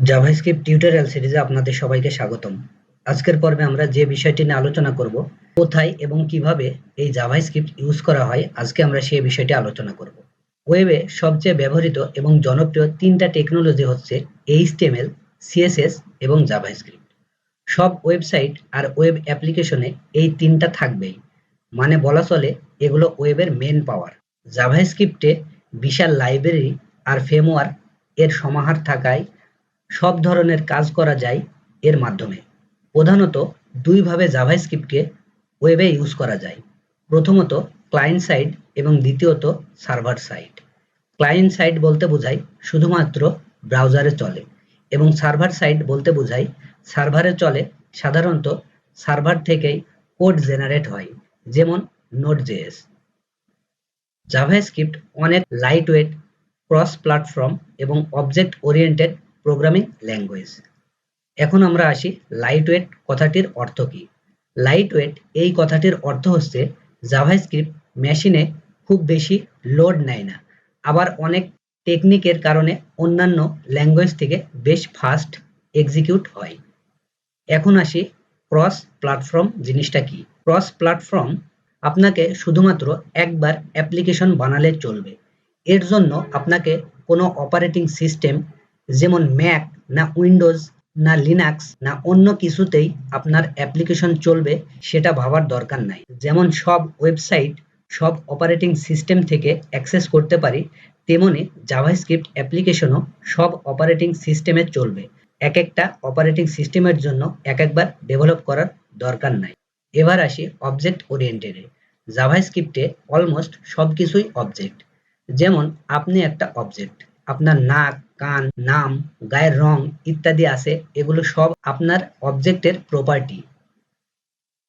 JavaScript tutorial সিরিজে আপনাদের সবাইকে স্বাগতম। আজকের পর্বে আমরা যে বিষয়টি নিয়ে আলোচনা করব, কোথায় এবং কিভাবে এই জাভাস্ক্রিপ্ট ইউজ করা হয়, আজকে আমরা সেই বিষয়টি আলোচনা করব। ওয়েবে সবচেয়ে ব্যবহৃত এবং জনপ্রিয় তিনটা টেকনোলজি হচ্ছে এইচটিএমএল, সিএসএস এবং জাভাস্ক্রিপ্ট। সব ওয়েবসাইট আর ওয়েব অ্যাপ্লিকেশনে এই তিনটা থাকবেই, মানে বলা চলে এগুলো ওয়েবের মেন পাওয়ার। জাভাস্ক্রিপ্টে বিশাল লাইব্রেরি আর ফ্রেমওয়ার্ক এর সমাহার থাকায় সব ধরনের কাজ করা যায় এর মাধ্যমে। প্রধানত দুইভাবে জাভাস্ক্রিপ্টকে ওয়েবে ইউজ করা যায়। প্রথমত ক্লায়েন্ট সাইড এবং দ্বিতীয়ত সার্ভার সাইড। ক্লায়েন্ট সাইড বলতে বোঝায় শুধুমাত্র ব্রাউজারে চলে, এবং সার্ভার সাইড বলতে বোঝায় সার্ভারে চলে, সাধারণত সার্ভার থেকেই কোড জেনারেট হয়, যেমন নোড.js। জাভাস্ক্রিপ্ট অনেক লাইটওয়েট, ক্রস প্ল্যাটফর্ম এবং অবজেক্ট ওরিয়েন্টেড প্রোগ্রামিং ল্যাঙ্গুয়েজ। এখন আমরা আসি লাইটওয়েট কথাটির অর্থ কি। লাইটওয়েট এই কথাটির অর্থ হচ্ছে জাভাস্ক্রিপ্ট মেশিনে খুব বেশি লোড নেয় না, আবার অনেক টেকনিকের কারণে অন্যান্য ল্যাঙ্গুয়েজ থেকে বেশ ফাস্ট এক্সিকিউট হয়। এখন আসি ক্রস প্ল্যাটফর্ম জিনিসটা কি। ক্রস প্ল্যাটফর্ম আপনাকে শুধুমাত্র একবার অ্যাপ্লিকেশন বানালে চলবে। এর জন্য আপনাকে কোনো অপারেটিং সিস্টেম যেমন ম্যাক না উইন্ডোজ না লিনাক্স না অন্য কিছুতেই আপনার অ্যাপ্লিকেশন চলবে সেটা ভাবার দরকার নাই। যেমন সব ওয়েবসাইট সব অপারেটিং সিস্টেম থেকে অ্যাক্সেস করতে পারি, তেমনি জাভাস্ক্রিপ্ট অ্যাপ্লিকেশনও সব অপারেটিং সিস্টেমে চলবে। এক একটা অপারেটিং সিস্টেমের জন্য এক একবার ডেভেলপ করার দরকার নাই। এবার আসি অবজেক্ট ওরিয়েন্টেডে। জাভাস্ক্রিপ্টে অলমোস্ট সব কিছুই অবজেক্ট। যেমন আপনি একটা অবজেক্ট, আপনার নাক, কান, নাম, গায়ের রং ইত্যাদি আছে, এগুলো সব আপনার অবজেক্টের প্রপার্টি।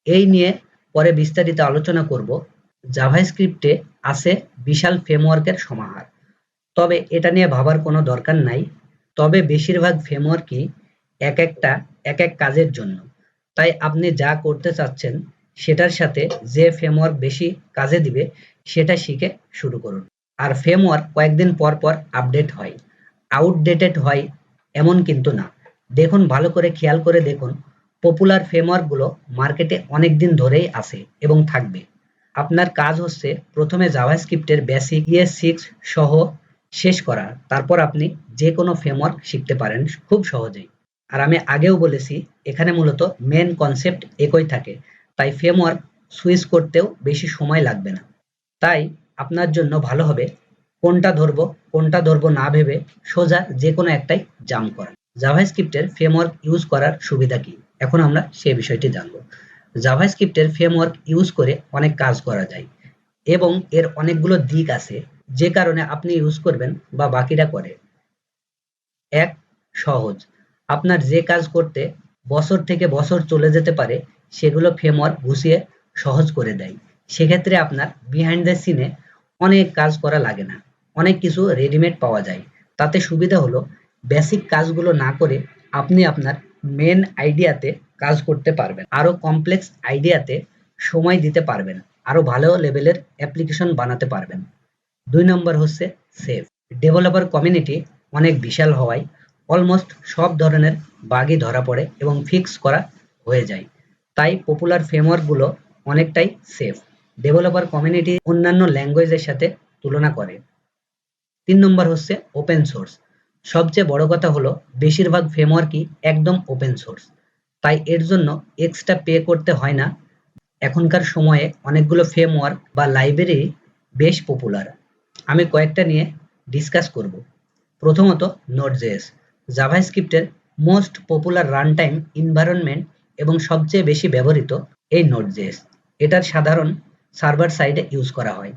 এই নিয়ে পরে বিস্তারিত আলোচনা করব। জাভাস্ক্রিপ্টে আছে বিশাল ফ্রেমওয়ার্কের সমাহার, তবে এটা নিয়ে ভাবার কোনো দরকার নাই। তবে বেশিরভাগ ফ্রেমওয়ার্কই এক এক কাজের জন্য। তাই আপনি যা করতে চাচ্ছেন সেটার সাথে যে ফ্রেমওয়ার্ক বেশি কাজে দিবে সেটা শিখে শুরু করুন। আর ফ্রেমওয়ার্ক কয়েকদিন পর পর আপডেট হয়, আউটডেটেড হয় এমন কিন্তু না। দেখুন, ভালো করে খেয়াল করে দেখুন, পপুলার ফ্রেমওয়ার্কগুলো মার্কেটে অনেক দিন ধরেই আছে এবং থাকবে। আপনার কাজ হচ্ছে প্রথমে জাভাস্ক্রিপ্টের বেসিক ES6 সহ শেষ করা, তারপর আপনি যে কোনো ফ্রেমওয়ার্ক শিখতে পারেন খুব সহজেই। আর আমি আগেও বলেছি, এখানে মূলত মেন কনসেপ্ট একই থাকে, তাই ফ্রেমওয়ার্ক সুইচ করতেও বেশি সময় লাগবে না। তাই আপনার জন্য ভালো হবে কোনটা ধরবো না ভেবে সোজা যে কোনো একটাই জাম্প করা। জাভাস্ক্রিপ্টের ফ্রেমওয়ার্ক ইউজ করার সুবিধা কি, এখন আমরা সে বিষয়টি জানবো। জাভাস্ক্রিপ্টের ফ্রেমওয়ার্ক ইউজ করে অনেক কাজ করা যায় এবং এর অনেকগুলো দিক আছে যে কারণে আপনি ইউজ করবেন বা বাকিরা করে। এক, সহজ। আপনার যে কাজ করতে বছর থেকে বছর চলে যেতে পারে সেগুলো ফ্রেমওয়ার্ক গুছিয়ে সহজ করে দেয়। সেক্ষেত্রে আপনার বিহাইন্ড দ্য সিনে অনেক কাজ করা লাগে না, অনেক কিছু রেডিমেড পাওয়া যায়। তাতে সুবিধা হলো বেসিক কাজগুলো না করে আপনি আপনার মেন আইডিয়াতে কাজ করতে পারবেন, আরো কমপ্লেক্স আইডিয়াতে সময় দিতে পারবেন, আরো ভালো লেভেলের অ্যাপ্লিকেশন বানাতে পারবেন। 2 নম্বর হচ্ছে সেফ। ডেভেলপার কমিউনিটি অনেক বিশাল হওয়ায় অলমোস্ট সব ধরনের বাগই ধরা পড়ে এবং ফিক্স করা হয়ে যায়। তাই পপুলার ফ্রেমওয়ার্কগুলো অনেকটাই সেফ। ডেভেলপার কমিউনিটি অন্যান্য ল্যাঙ্গুয়েজের সাথে তুলনা করে। 3 নম্বর হচ্ছে ওপেন সোর্স। সবচেয়ে বড় কথা হলো বেশিরভাগ ফ্রেমওয়ার্কই একদম ওপেন সোর্স, তাই এর জন্য এক্সট্রা পে করতে হয় না। এখনকার সময়ে অনেকগুলো ফ্রেমওয়ার্ক বা লাইব্রেরি বেশ পপুলার, আমি কয়েকটা নিয়ে ডিসকাস করব। প্রথমত নোড.js, জাভাস্ক্রিপ্টের most popular runtime environment এবং সবচেয়ে বেশি ব্যবহৃত এই নোড.js। এটার সাধারণ সার্ভার সাইডে ইউজ করা হয়।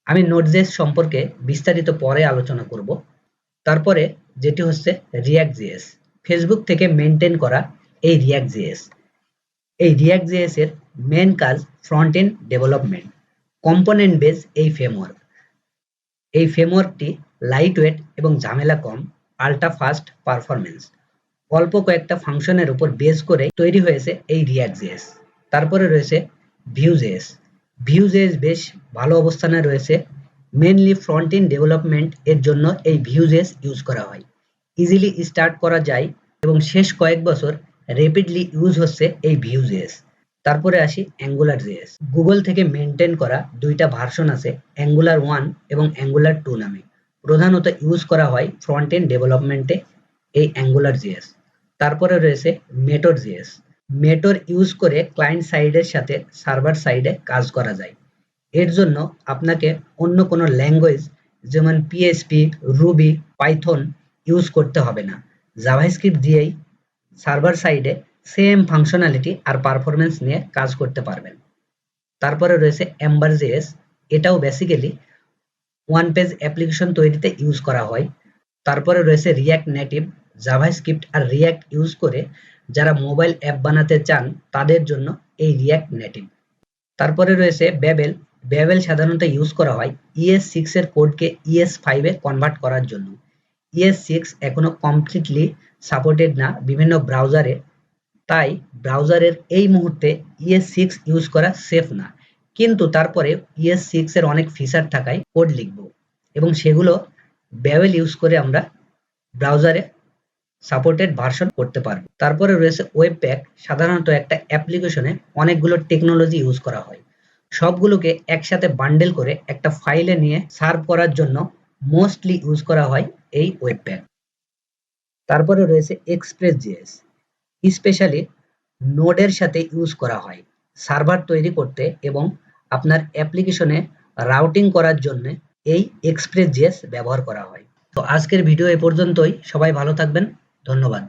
আমি নোড.js সম্পর্কে বিস্তারিত পরে আলোচনা করব। তারপরে যেটি হচ্ছে রিয়াক্ট.js, ফেসবুক থেকে মেনটেন করা এই রিয়াক্ট.js। এই রিয়াক্ট.js এর মেন কাজ front end development, component base এই ফ্রেমওয়ার্ক। এই ফ্রেমওয়ার্কটি লাইটওয়েট এবং ঝামেলা কম, আল্ট্রা ফাস্ট পারফরমেন্স, অল্প কয়েকটা ফাংশনের উপর বেস করে তৈরি হয়েছে এই রিয়াক্ট.js। তারপরে রয়েছে ভিউ.js। ভিউ.js বেশ ভালো অবস্থানে রয়েছে, মেনলি ফ্রন্ট এন্ড ডেভেলপমেন্ট এর জন্য এই ভিউ.js ইউজ করা হয়। ইজিলি স্টার্ট করা যায় এবং শেষ কয়েক বছর র্যাপিডলি ইউজ হচ্ছে এই ভিউ.js। তারপরে আসি অ্যাঙ্গুলার.js। গুগল থেকে মেনটেন করা দুইটা ভার্সন আছে, অ্যাঙ্গুলার 1 এবং অ্যাঙ্গুলার 2 নামে। প্রধানত ইউজ করা হয় ফ্রন্ট এন্ড ডেভেলপমেন্টে এই অ্যাঙ্গুলার.js। তারপরে রয়েছে মেটর.js। মেটর ইউজ করে ক্লায়েন্ট সাইডের সাথে সার্ভার সাইডে কাজ করা যায়। এর জন্য আপনাকে অন্য কোনো ল্যাঙ্গুয়েজ যেমন পিএইচপি, রুবি, পাইথন ইউজ করতে হবে না। জাভাস্ক্রিপ্ট দিয়েই সার্ভার সাইডে সেম ফাংশনালিটি আর পারফরমেন্স নিয়ে কাজ করতে পারবেন। তারপরে রয়েছে এম্বার.js। এটাও বেসিক্যালি ওয়ান পেজ অ্যাপ্লিকেশন তৈরিতে ইউজ করা হয়। তারপরে রয়েছে রিঅ্যাক্ট নেটিভ। জাভাস্ক্রিপ্ট আর রিঅ্যাক্ট ইউজ করে যারা মোবাইল অ্যাপ বানাতে চান তাদের জন্য এই রিঅ্যাক্ট নেটিভ। তারপরে রয়েছে ব্যাবেল। ব্যাবেল সাধারণত ইউজ করা হয় ES6 এর কোডকে ES5 এ কনভার্ট করার জন্য। ES6 এখনো কমপ্লিটলি সাপোর্টেড না বিভিন্ন ব্রাউজারে, তাই ব্রাউজারের এই মুহূর্তে ES6 ইউজ করা সেফ না, কিন্তু তারপরে ES6 এর অনেক ফিচার থাকায় কোড লিখব এবং সেগুলো ব্যাবেল ইউজ করে আমরা ব্রাউজারে সাপোর্টেড ভার্সন করতে পারবো। তারপরে রয়েছে ওয়েব প্যাক। সাধারণত একটা অ্যাপ্লিকেশনে অনেকগুলো টেকনোলজি ইউজ করা হয়, সবগুলোকে একসাথে বান্ডেল করে একটা ফাইলে নিয়ে সার্ভ করার জন্য মোস্টলি ইউজ করা হয় এই ওয়েব প্যাক। তারপরে রয়েছে এক্সপ্রেস.js। স্পেশালি নোডের সাথে ইউজ করা হয় সার্ভার তৈরি করতে এবং আপনার অ্যাপ্লিকেশনে রাউটিং করার জন্য এই এক্সপ্রেস.js ব্যবহার করা হয়। তো আজকের ভিডিও এ পর্যন্তই। সবাই ভালো থাকবেন। ধন্যবাদ।